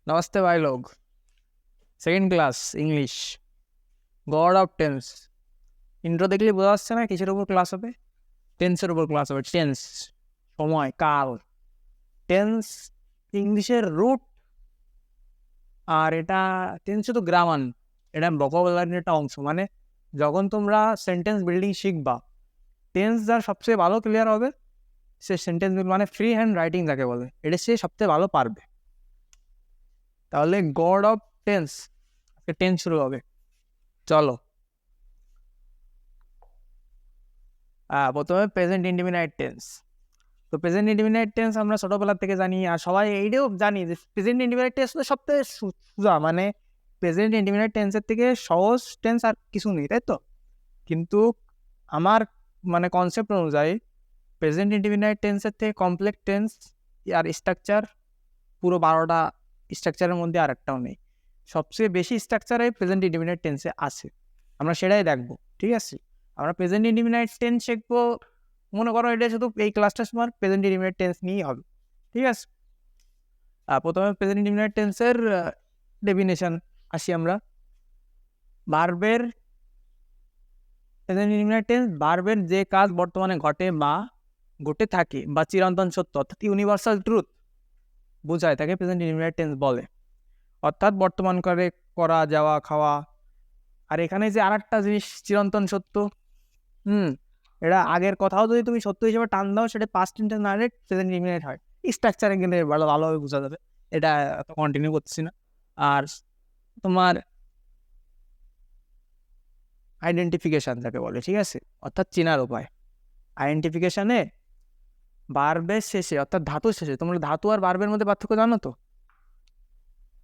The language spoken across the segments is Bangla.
नमस्ते भाई लोग। Second class English god of tense intro देखলে বোঝা যাচ্ছে না কিসের উপর ক্লাস হবে? টেন্সের উপর ক্লাস হবে। টেন্স সময়, কাল। টেন্স ইংলিশের রুট, আর এটা টেন্স শুধু গ্রামার, এটা ভোকাবুলারির একটা অংশ। মানে যখন তোমরা সেন্টেন্স বিল্ডিং শিখবা, টেন্স যার সবচেয়ে ভালো ক্লিয়ার হবে সে সেন্টেন্স মানে ফ্রি হ্যান্ড রাইটিং যাকে বলে, এটা সে সবচেয়ে ভালো পারবে। তাহলে গড অফ টেন্স, টেন্স শুরু হবে। চলো, প্রথমে প্রেজেন্ট ইনডিফিনাইট টেন্স। তো প্রেজেন্ট ইনডিফিনাইট টেন্স আমরা ছোটবেলা থেকে জানি, আর সবাই এইটাও জানি যে প্রেজেন্ট ইনডিফিনাইট টেন্স তো সবথেকে সোজা। মানে প্রেজেন্ট ইনডিফিনাইট টেন্সের থেকে সহজ টেন্স আর কিছু নেই, তাই তো? কিন্তু আমার মানে কনসেপ্ট অনুযায়ী প্রেজেন্ট ইনডিফিনাইট টেন্সের থেকে কমপ্লেক্স টেন্স আর স্ট্রাকচার পুরো 12টা স্ট্রাকচারের মধ্যে আর একটাও নেই। সবচেয়ে বেশি স্ট্রাকচারে প্রেজেন্ট ইনডিফিনাইট টেন্সে আছে, আমরা সেটাই দেখবো। ঠিক আছে, আমরা প্রেজেন্ট ইনডিফিনাইট টেন্স শিখবো। মনে করো এটা শুধু এই ক্লাসটা তোমার প্রেজেন্ট ইনডিফিনাইট টেন্স নিয়েই হবে। ঠিক আছে, প্রথমে প্রেজেন্ট ইনডিফিনাইট টেন্সের ডেফিনেশন আসি আমরা। ভার্বের প্রেজেন্ট ইনডিফিনাইট টেন্স ভার্বের যে কাজ বর্তমানে ঘটে বা ঘটে থাকে বা চিরন্তন সত্য অর্থাৎ ইউনিভার্সাল ট্রুথ বোঝায়, তাকে প্রেজেন্ট ইনডিফিনাইট টেন্স বলে। অর্থাৎ বর্তমান করে করা, যাওয়া, খাওয়া। আর এখানে যে আর একটা জিনিস চিরন্তন সত্য, এটা আগের কথাও যদি তুমি সত্য হিসেবে টান দাও, সেটা পাস্ট টেন্স না প্রেজেন্ট ইনডিফিনাইট হয়। স্ট্রাকচারে গেলে ভালোভাবে বোঝা যাবে, এটা এত কন্টিনিউ করতেছি না। আর তোমার আইডেন্টিফিকেশন যাকে বলে, ঠিক আছে, অর্থাৎ চেনার উপায়। আইডেন্টিফিকেশনে ভার্বের শেষে অর্থাৎ ধাতুর শেষে, তোমরা ধাতু আর ভার্বের মধ্যে পার্থক্য জানো তো?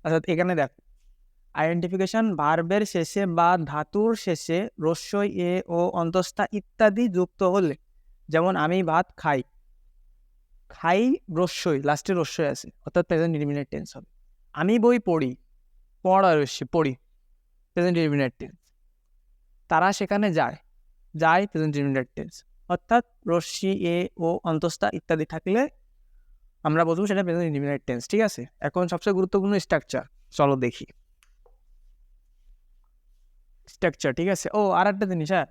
অর্থাৎ এখানে দেখো, আইডেন্টিফিকেশন ভার্বের শেষে বা ধাতুর শেষে রস্যই এ ও অন্তস্থা ইত্যাদি যুক্ত হলে, যেমন আমি ভাত খাই, খাই রস্যই, লাস্টে রস্যই আছে, অর্থাৎ প্রেজেন্ট ইনডিফিনিট টেন্স হবে। আমি বই পড়ি, পড়া রস্যি, পড়ি, প্রেজেন্ট ইনডিফিনিট টেন্স। তারা সেখানে যায়, যায় প্রেজেন্ট ইনডিফিনিট টেন্স। অর্থাৎ রস্যি এ ও অন্তস্থা ইত্যাদি থাকলে আমরা বলবো সেটা প্রেজেন্ট ইনডিফিনিট টেন্স। ঠিক আছে, এখন সবচেয়ে গুরুত্বপূর্ণ স্ট্রাকচার, চলো দেখি স্ট্রাকচার। ঠিক আছে, ও আর একটা জিনিস, হ্যাঁ,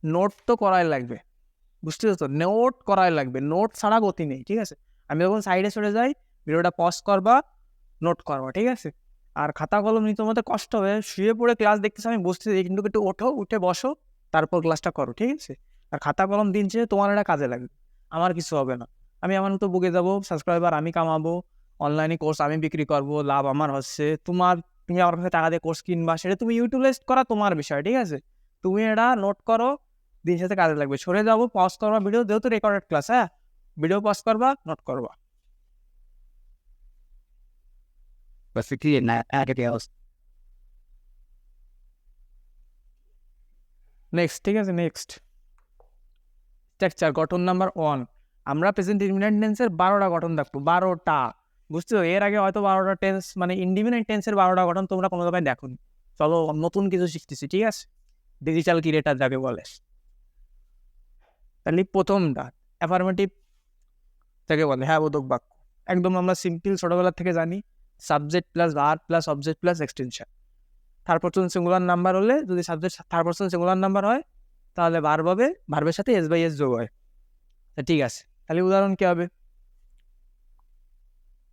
নোট তো করাই লাগবে, বুঝতে তো? নোট করাই লাগবে, নোট ছাড়া গতি নেই। ঠিক আছে, আমি যখন সাইডে চলে যাই, ভিডিওটা পজ করবা, নোট করবা। ঠিক আছে, আর খাতা কলম নিতে তোমাদের কষ্ট হবে, শুয়ে পড়ে ক্লাস দেখতেছো আমি বুঝতেছি, কিন্তু একটু ওঠো, উঠে বসো, তারপর ক্লাসটা করো। ঠিক আছে, আর খাতা কলম দিন শেষে তোমার এটা কাজে লাগবে, আমার কিছু হবে না। আমি আমার মতো বুকে যাবো, সাবস্ক্রাইবার আমি কামাবো, অনলাইনে কোর্স আমি বিক্রি করবো, লাভ আমার হচ্ছে। তুমি আমার কাছে টাকা দিয়ে কোর্স কিনবা, সেটা তুমি ইউটিলাইজ করা তোমার বিষয়। ঠিক আছে, তুমি এটা নোট করো, দিন সাথে কাজে লাগবে। সরে যাবো, পজ করবা ভিডিও, যেহেতু রেকর্ডেড ক্লাস, হ্যাঁ, ভিডিও পজ করবা, নোট করবা। নেক্সট, ঠিক আছে, নেক্সট স্ট্রাকচার গঠন নাম্বার 1। আমরা প্রেজেন্ট ইনডিফিনিট টেন্সের 12টা গঠন দেখবো, 12টা। বুঝছো, এর আগে হয়তো 12টা টেন্স মানে ইনডিফিনিট টেন্সের 12টা গঠন তোমরা কোনো জায়গায় দেখো। চলো নতুন কিছু শিখতেছি। ঠিক আছে, ডিজিটাল ক্রিয়েটার যাকে বলে। তাহলে প্রথমটা অ্যাফার্মেটিভ যাকে বলে, হ্যাঁ বোধক বাক্য। একদম আমরা সিম্পল ছোটবেলা থেকে জানি, subject plus verb plus object plus extension. Third person singular number হলে, যদি subject third person singular number হয়, তাহলে ভার্ব হবে, ভার্বের সাথে এস বাই এস যোগ হয়। ঠিক আছে, তাহলে উদাহরণ কি হবে?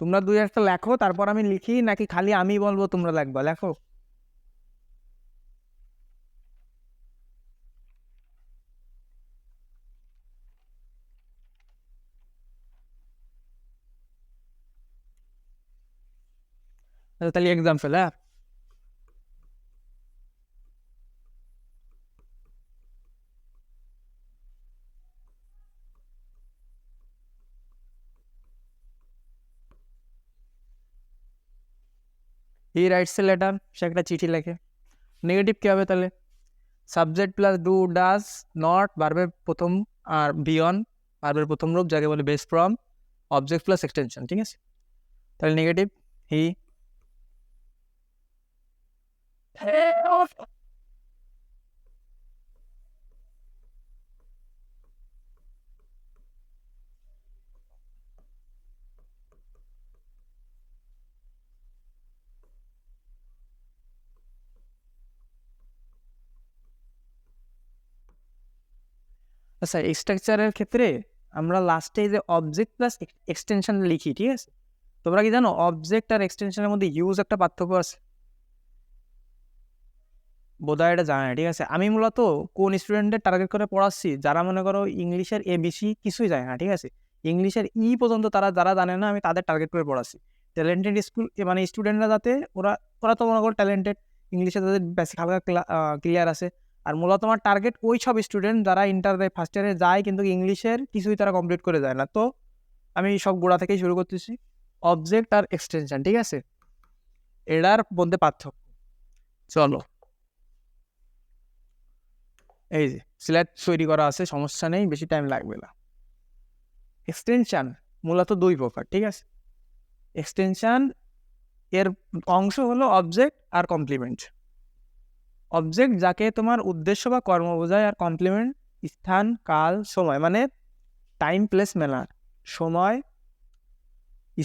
তোমরা দুই একটা লেখো, তারপর আমি লিখি, নাকি খালি আমি বলবো তোমরা লেখবা? লেখো। তাহলে এক্সাম্পল, হ্যাঁ, হি রাইটস এ লেটার, সে একটা চিঠি লেখে। নেগেটিভ কি হবে তাহলে? Subject plus do does not, ভার্বের প্রথম, আর বিয়ন ভার্বের প্রথম রূপ যাকে বলে base form, object plus extension. ঠিক আছে, তাহলে নেগেটিভ হি। আচ্ছা, স্ট্রাকচারের ক্ষেত্রে আমরা লাস্টে যে অবজেক্ট প্লাস এক্সটেনশন লিখি, ঠিক আছে? তোমরা কি জানো অবজেক্ট আর এক্সটেনশনের মধ্যে ইউজ একটা পার্থক্য আছে? বোধহয় এটা জানা, ঠিক আছে? আমি মূলত কোন স্টুডেন্টদের টার্গেট করে পড়াচ্ছি, যারা মনে করো ইংলিশের এবিসি কিছুই জানে না, ঠিক আছে? ইংলিশের পর্যন্ত তারা যারা জানে না, আমি তাদের টার্গেট করে পড়াচ্ছি। ট্যালেন্টেড স্কুল মানে স্টুডেন্টরা যাতে ওরা ওরা তো মনে করো ট্যালেন্টেড, ইংলিশে তাদের বেসিক হালকা ক্লিয়ার আছে। আর মূলত আমার টার্গেট ওই সব স্টুডেন্ট যারা ইন্টারে ফার্স্ট ইয়ারে যায় কিন্তু ইংলিশের কিছুই তারা কমপ্লিট করে যায় না। তো আমি সব গোড়া থেকেই শুরু করতেছি। অবজেক্ট আর এক্সটেনশন, ঠিক আছে? এটার মধ্যে পার্থক্য চলো, এই যে স্ল্যাট তৈরি করা আছে, সমস্যা নেই, বেশি টাইম লাগবে না। এক্সটেনশন মূলত দুই প্রকার, ঠিক আছে? এক্সটেনশন এর অংশ হলো অবজেক্ট আর কমপ্লিমেন্ট। অবজেক্ট যাকে তোমার উদ্দেশ্য বা কর্ম বোঝায়, আর কমপ্লিমেন্ট স্থান, কাল, সময়, মানে টাইম, প্লেস, ম্যানার, সময়,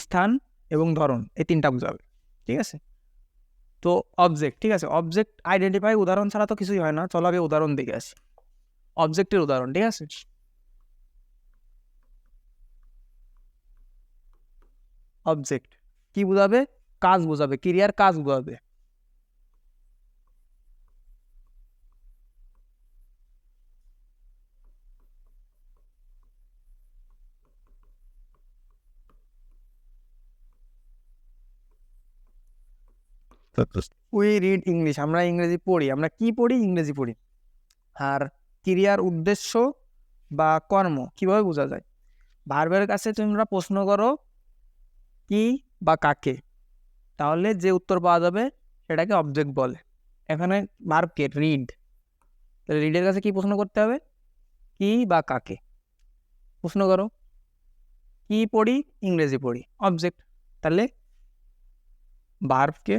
স্থান এবং ধরন, এই তিনটা বোঝাবে, ঠিক আছে? তো অবজেক্ট, ঠিক আছে, অবজেক্ট আইডেন্টিফাই উদাহরণ ছাড়া তো কিছুই হয় না। চলো আগে উদাহরণ দেখে আসি। অবজেক্টের উদাহরণ, ঠিক আছে? অবজেক্ট কি বোঝাবে? কাজ বোঝাবে, ক্রিয়ার কাজ বোঝাবে। উই রিড ইংলিশ, আমরা ইংরেজি পড়ি। আমরা কি পড়ি? ইংরেজি পড়ি। আর ক্রিয়ার উদ্দেশ্য বা কর্ম কিভাবে বোঝা যায়? ভার্বের কাছে তোমরা প্রশ্ন করো কি বা কাকে, তাহলে যে উত্তর পাওয়া যাবে সেটাকে অবজেক্ট বলে। এখানে ভার্বকে রিড, তাহলে রিডের কাছে কি প্রশ্ন করতে হবে? কি বা কাকে প্রশ্ন করো। কি পড়ি? ইংরেজি পড়ি, অবজেক্ট। তাহলে ভার্বকে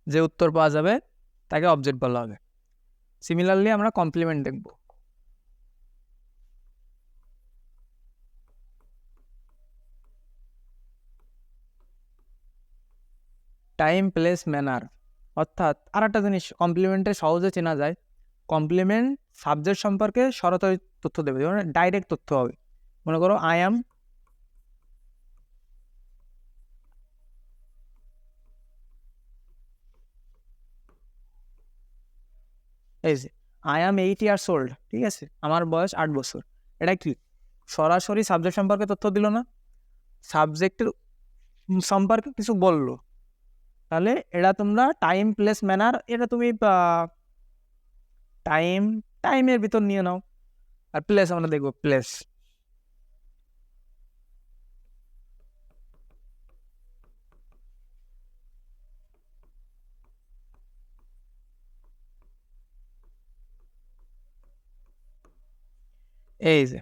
যে উত্তর পাওয়া যাবে তাকে অবজেক্ট বলা হবে। সিমিলারলি আমরা কমপ্লিমেন্ট দেখব। টাইম, প্লেস, ম্যানার, অর্থাৎ আর একটা জিনিস কমপ্লিমেন্টে সহজে চেনা যায়। কমপ্লিমেন্ট সাবজেক্ট সম্পর্কে সরাসরি তথ্য দেবে, যেমন ডাইরেক্ট তথ্য হবে। মনে করো আই অ্যাম, এই যে আই অ্যাম 8 ইয়ার্স ওল্ড, ঠিক আছে, আমার বয়স 8 বছর। এটা কি? সরাসরি সাবজেক্ট সম্পর্কে তথ্য দিল না, সাবজেক্টের সম্পর্কে কিছু বললো। তাহলে এটা তোমরা টাইম, প্লেস, ম্যানার, এটা তুমি টাইম টাইমের ভিতর নিয়ে নাও। আর প্লেস আমরা দেখবো, প্লেস এই যে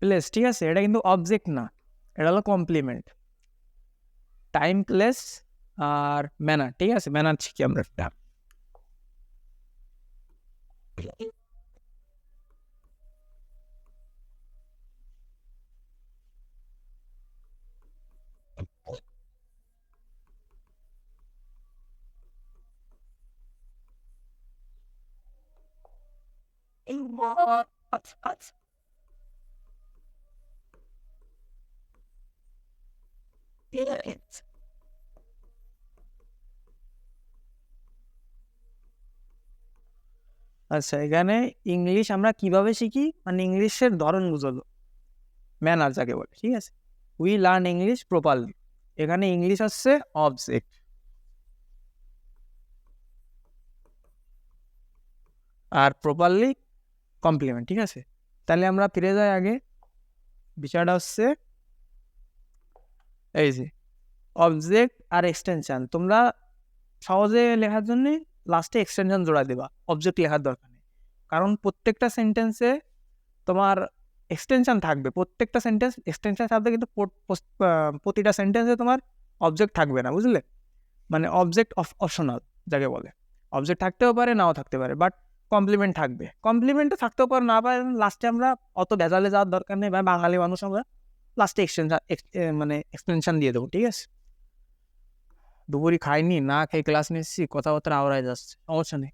প্লেস, ঠিক আছে, এটা কিন্তু অবজেক্ট না, এটা হলো কমপ্লিমেন্ট। টাইম, প্লেস আর ম্যানার, ঠিক আছে? ম্যানার শিখি আমরা একটা। আচ্ছা, এখানে ইংলিশ আমরা কিভাবে শিখি, মানে ইংলিশের ধরন বুঝলো, ম্যানার যাকে বলে, ঠিক আছে? উই লার্ন ইংলিশ প্রপারলি, এখানে ইংলিশ হচ্ছে অবজেক্ট আর প্রপারলি কমপ্লিমেন্ট, ঠিক আছে? তাহলে আমরা ফিরে যাই আগে। বিষয়টা হচ্ছে এই যে অবজেক্ট আর এক্সটেনশন, তোমরা সহজে লেখার জন্য লাস্টে এক্সটেনশন জোড়া দেবা, অবজেক্ট লেখার দরকার নেই। কারণ প্রত্যেকটা সেন্টেন্সে তোমার এক্সটেনশন থাকবে, প্রত্যেকটা সেন্টেন্স এক্সটেনশন থাকবে, কিন্তু প্রতিটা সেন্টেন্সে তোমার অবজেক্ট থাকবে না, বুঝলে? মানে অবজেক্ট অপশনাল যাকে বলে, অবজেক্ট থাকতেও পারে নাও থাকতে পারে, বাট কমপ্লিমেন্ট থাকবে। কমপ্লিমেন্টও থাকতেও পারে না পারে, লাস্টে আমরা অত ভেজালে যাওয়ার দরকার নেই, বা বাঙালি মানুষ আমরা লাস্টে মানে এক্সটেনশন দিয়ে দেবো, ঠিক আছে? দুপুরি খাইনি, না খেয়ে ক্লাস নিচ্ছি, কথাবার্তা আওড়ায় যাচ্ছে, সমস্যা নেই।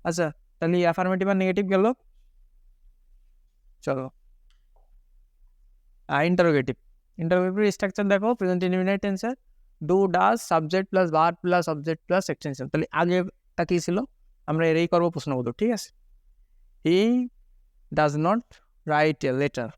আচ্ছা, তাহলে অ্যাফার্মেটিভ আর নেগেটিভ গেল। চলো ইন্টারোগেটিভ। ইন্টারোগেটিভ স্ট্রাকচার দেখো, প্রেজেন্ট ইনডিফিনিট টেন্সের do does subject plus verb plus object plus extension. তাহলে আগেটা কি ছিল? আমরা এরই করবো প্রশ্নবোধক, ঠিক আছে? He does not write a letter.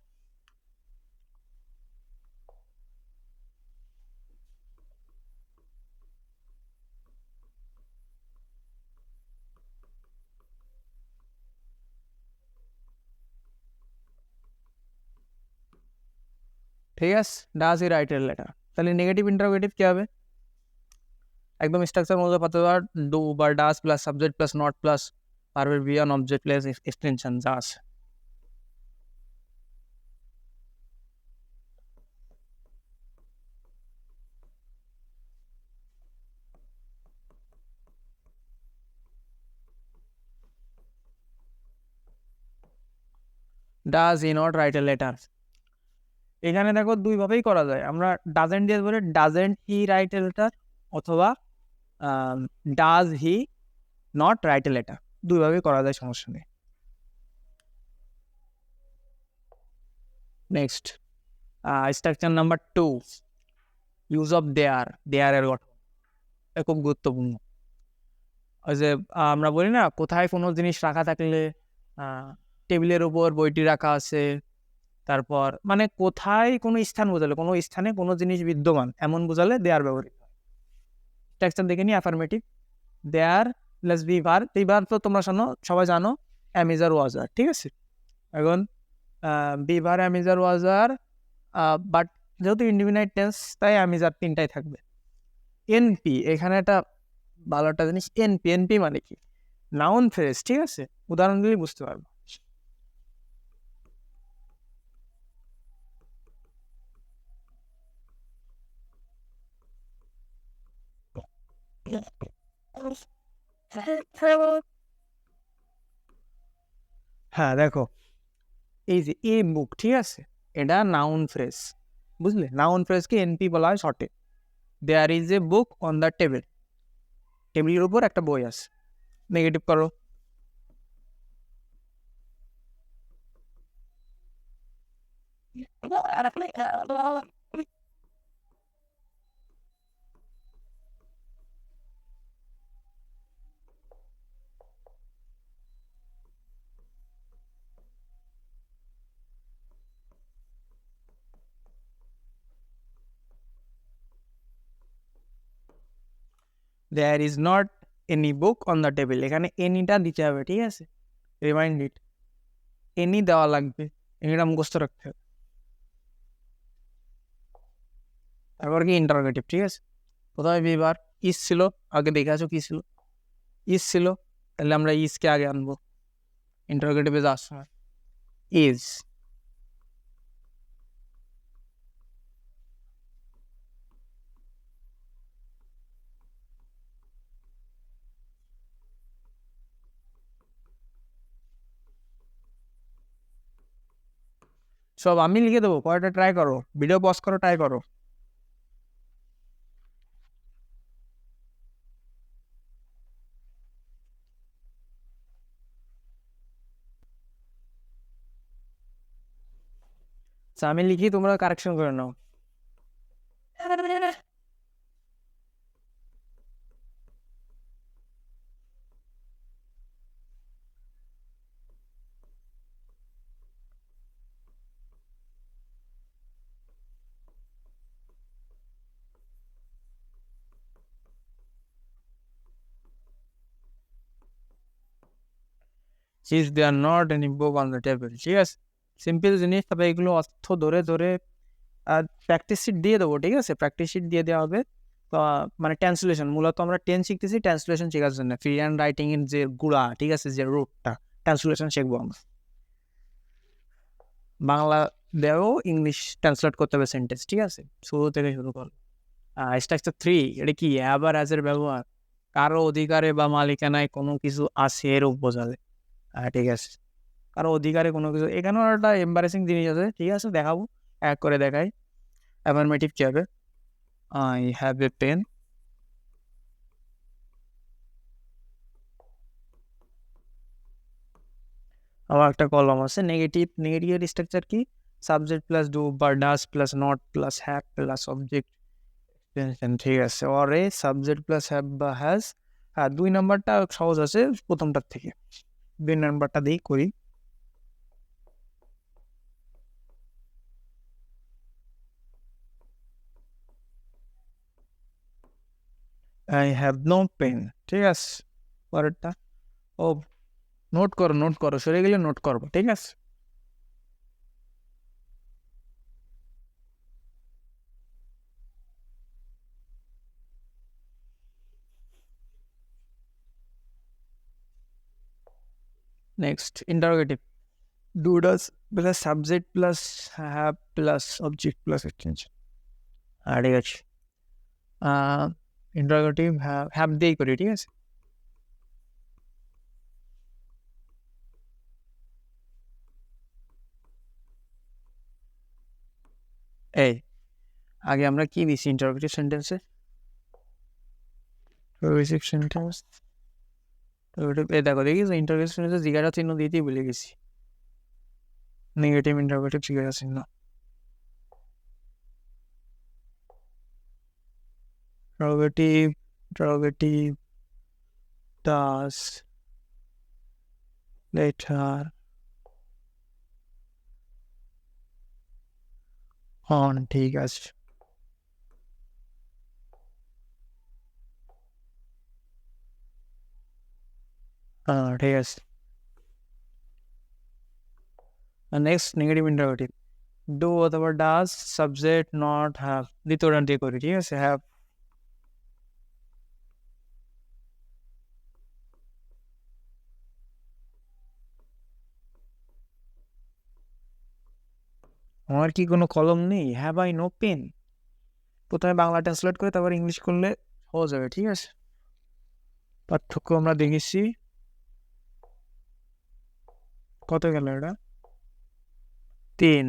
ঠিক আছে, does he write a letter. তাহলে নেগেটিভ ইন্টারোগেটিভ কি হবে? একদম স্ট্রাকচার মধ্যে পাতে পার, ডু বা does plus subject plus not plus ভার্বের V one object plus extension যা আছে। Does he not write a letter. এখানে দেখো দুইভাবেই করা যায়, আমরা ডাজেন্ট দিয়ে বলে doesn't he write a letter, অথবা does he not write a letter, দুইভাবেই করা যায়, সমস্যা নেই। Next structure number 2, use of there. দেয়ারের গঠন খুব গুরুত্বপূর্ণ। ওই যে আমরা বলি না, কোথায় কোনো জিনিস রাখা থাকলে, টেবিলের উপর বইটি রাখা আছে, তারপর মানে কোথায় কোনো স্থান বোঝালে, কোনো স্থানে কোনো জিনিস বিদ্যমান এমন বোঝালে দেয়ার ব্যবহৃত হয়। স্ট্রাকচার দেখে নিই, affirmative there plus be verb. এই ভার তো তোমরা সবাই জানো, অ্যামিজার ওয়াজার, ঠিক আছে? এখন বি ভার অ্যামিজার ওয়াজার, বাট যেহেতু ইনডিফিনাইট টেন্স তাই অ্যামিজার তিনটাই থাকবে। এনপি, এখানে একটা ভালো একটা জিনিস, এনপি। এনপি মানে কি? নাউন ফ্রেজ, ঠিক আছে? উদাহরণ দিলেই বুঝতে পারবো। হ্যাঁ দেখো, এই যে এ বুক, ঠিক আছে, এটা নাউন ফ্রেজ, বুঝলে? নাউন ফ্রেজকে এনপি বলা হয় শর্টে। There is a book on the table, টেবিলের উপর একটা বই আছে। নেগেটিভ করো। There is not any book on the table, এখানে এনিটা দিতে হবে, ঠিক আছে? রিমাইন্ড ইট, এনি দেওয়া লাগবে, এনিটা মুখস্থ রাখতে হবে। তারপর কি ইন্টারোগেটিভ, ঠিক আছে? প্রথমে বিবার ইস ছিল, আগে দেখে আছো কি ছিল? ইস ছিল, তাহলে আমরা ইসকে আগে আনবো ইন্টারোগেটিভে যাওয়ার সময়। ইজ, সব আমি লিখে দেবো, পরেরটা ট্রাই করো, ভিডিও পজ করো, ট্রাই করো। আমি লিখি, তোমরা কারেকশন করে নাও। Is there not any book on the table, ঠিক আছে? সিম্পল জিনিস, তবে এগুলো অর্থ ধরে ধরে প্র্যাকটিস শিট দিয়ে দেবো, ঠিক আছে? প্র্যাকটিস শিট দিয়ে দেওয়া হবে। মানে ট্রান্সলেশন, মূলত আমরা টেন্স শিখতেছি ট্রান্সলেশন শেখার জন্য, ফ্রি হ্যান্ড রাইটিং এর যে গুড়া, ঠিক আছে, যে রুটটা, ট্রান্সলেশন শিখবো আমরা। বাংলা দেও ইংলিশ ট্রান্সলেট করতে হবে সেন্টেন্স, ঠিক আছে? শুরু থেকে শুরু করো। স্ট্রাকচার 3 এটা কি হ্যাভ আর হ্যাজ এর ব্যবহার, কারো অধিকারে বা মালিকানায় কোনো কিছু আছে এরূপ বোঝালে। ঠিক আছে, কারো অধিকারে কোনো কিছু, এখানেও একটা এম্বারেসিং জিনিস আছে, ঠিক আছে দেখাবো, এক করে দেখাই। অ্যাফার্মেটিভ কি হবে? I have a pen. আবার একটা কলম আছে নেগেটিভ। নেগেটিভের স্ট্রাকচার কি? সাবজেক্ট প্লাস ডু বা does plus not plus have plus object extension, ঠিক আছে। অরে সাবজেক্ট প্লাস হ্যাভ বা হ্যাজ। হ্যাঁ, 2 নাম্বারটা সহজ আছে প্রথমটার থেকে, 2 নাম্বারটা দিয়েই করি। আই হ্যাভ নো পেন, ঠিক আছে। পরেরটা, ও নোট করো, নোট করো, সরে গেলে নোট করবো, ঠিক আছে। Next interrogative, do does plus subject plus have plus object plus extension. ঠিক আছে, ইন্টারোগেটিভ হ্যাভ দিয়েই করি, ঠিক আছে। এই আগে আমরা কি দিছি ইন্টারোগেটিভ সেন্টেন্সে? ইন্টারোগেটিভ সেন্টেন্স, এই দেখো দেখিস ইন্টারোগেটিভ সেন্টেন্সে জিজ্ঞাসা চিহ্ন দিতেই ভুলে গেছি। নেগেটিভ ইন্টারোগেটিভ জিজ্ঞাসা চিহ্ন। ইন্টারোগেটিভ does later on, ঠিক আছে। ঠিক আছে। নেক্সট নেগেটিভ ইন্টারোগেটিভ, ডু অথবা ডাজ সাবজেক্ট নট হ্যাভ, দ্বিতীয়টা দিয়ে করি, ঠিক আছে। হ্যাভ, আমার কি কোনো কলম নেই? হ্যাভ আই নো পেন, প্রথমে বাংলা ট্রান্সলেট করে তারপর ইংলিশ করলে হয়ে যাবে, ঠিক আছে। পার্থক্য আমরা দেখেছি, কত গেল এটা? 3।